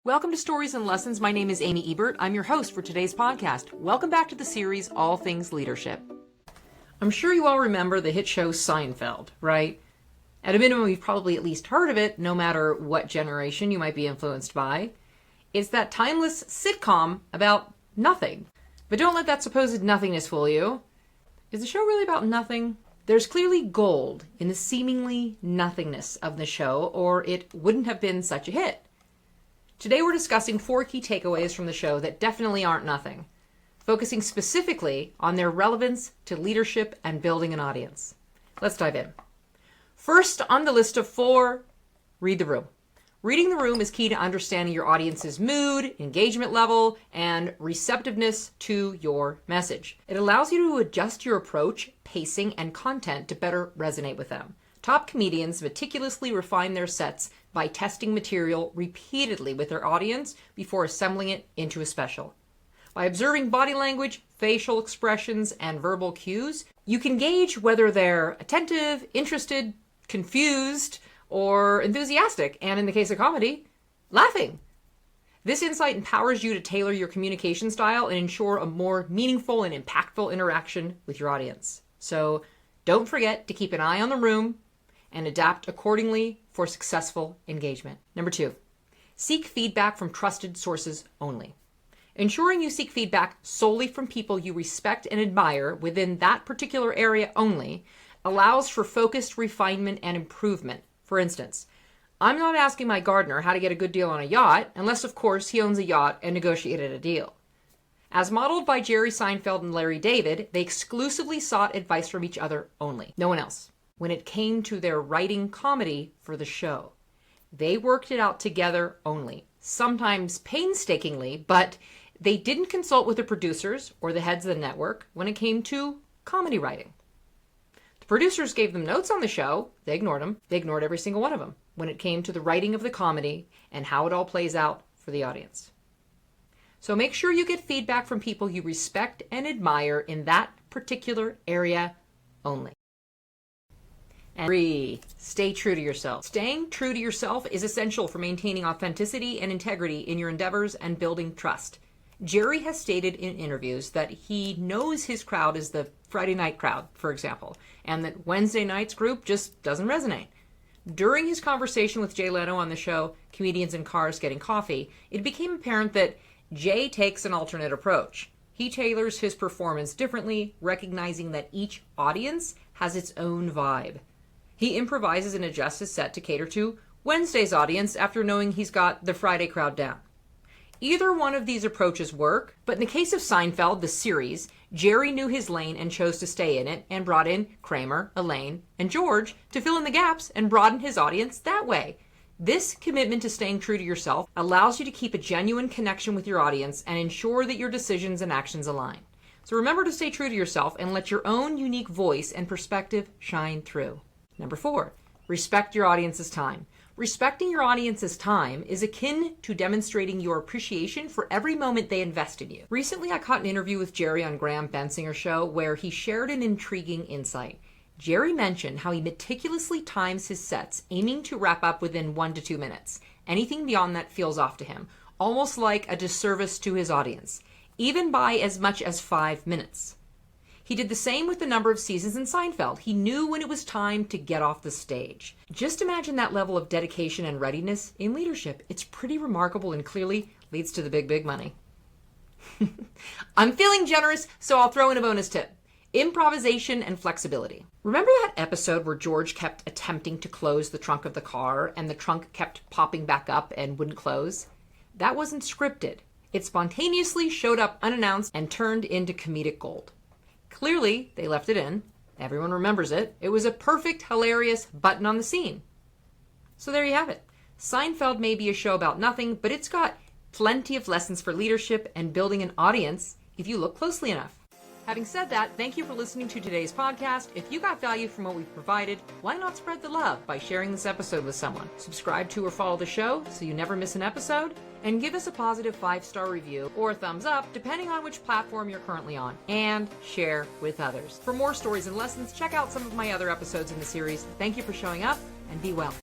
Welcome to Stories and Lessons. My name is Amy Ebert. I'm your host for today's podcast. Welcome back to the series, All Things Leadership. I'm sure you all remember the hit show Seinfeld, right? At a minimum, you've probably at least heard of it, no matter what generation you might be influenced by. It's that timeless sitcom about nothing. But don't let that supposed nothingness fool you. Is the show really about nothing? There's clearly gold in the seemingly nothingness of the show, or it wouldn't have been such a hit. Today we're discussing 4 key takeaways from the show that definitely aren't nothing, focusing specifically on their relevance to leadership and building an audience. Let's dive in. First on the list of 4, read the room. Reading the room is key to understanding your audience's mood, engagement level, and receptiveness to your message. It allows you to adjust your approach, pacing, and content to better resonate with them. Top comedians meticulously refine their sets by testing material repeatedly with their audience before assembling it into a special. By observing body language, facial expressions, and verbal cues, you can gauge whether they're attentive, interested, confused, or enthusiastic, and in the case of comedy, laughing. This insight empowers you to tailor your communication style and ensure a more meaningful and impactful interaction with your audience. So don't forget to keep an eye on the room and adapt accordingly for successful engagement. Number 2, seek feedback from trusted sources only. Ensuring you seek feedback solely from people you respect and admire within that particular area only allows for focused refinement and improvement. For instance, I'm not asking my gardener how to get a good deal on a yacht, unless of course he owns a yacht and negotiated a deal. As modeled by Jerry Seinfeld and Larry David, they exclusively sought advice from each other only, no one else. When it came to their writing comedy for the show, they worked it out together only, sometimes painstakingly, but they didn't consult with the producers or the heads of the network when it came to comedy writing. The producers gave them notes on the show. They ignored them. They ignored every single one of them when it came to the writing of the comedy and how it all plays out for the audience. So make sure you get feedback from people you respect and admire in that particular area only. And 3, stay true to yourself. Staying true to yourself is essential for maintaining authenticity and integrity in your endeavors and building trust. Jerry has stated in interviews that he knows his crowd is the Friday night crowd, for example, and that Wednesday night's group just doesn't resonate. During his conversation with Jay Leno on the show Comedians in Cars Getting Coffee, it became apparent that Jay takes an alternate approach. He tailors his performance differently, recognizing that each audience has its own vibe. He improvises and adjusts his set to cater to Wednesday's audience after knowing he's got the Friday crowd down. Either one of these approaches work, but in the case of Seinfeld, the series, Jerry knew his lane and chose to stay in it and brought in Kramer, Elaine, and George to fill in the gaps and broaden his audience that way. This commitment to staying true to yourself allows you to keep a genuine connection with your audience and ensure that your decisions and actions align. So remember to stay true to yourself and let your own unique voice and perspective shine through. Number 4, respect your audience's time. Respecting your audience's time is akin to demonstrating your appreciation for every moment they invest in you. Recently, I caught an interview with Jerry on Graham Bensinger's show where he shared an intriguing insight. Jerry mentioned how he meticulously times his sets, aiming to wrap up within 1 to 2 minutes. Anything beyond that feels off to him, almost like a disservice to his audience, even by as much as 5 minutes. He did the same with the number of seasons in Seinfeld. He knew when it was time to get off the stage. Just imagine that level of dedication and readiness in leadership. It's pretty remarkable and clearly leads to the big, big money. I'm feeling generous, so I'll throw in a bonus tip. Improvisation and flexibility. Remember that episode where George kept attempting to close the trunk of the car and the trunk kept popping back up and wouldn't close? That wasn't scripted. It spontaneously showed up unannounced and turned into comedic gold. Clearly, they left it in. Everyone remembers it. It was a perfect, hilarious button on the scene. So there you have it. Seinfeld may be a show about nothing, but it's got plenty of lessons for leadership and building an audience if you look closely enough. Having said that, thank you for listening to today's podcast. If you got value from what we've provided, why not spread the love by sharing this episode with someone? Subscribe to or follow the show so you never miss an episode. And give us a positive 5-star review or a thumbs up, depending on which platform you're currently on. And share with others. For more stories and lessons, check out some of my other episodes in the series. Thank you for showing up, and be well.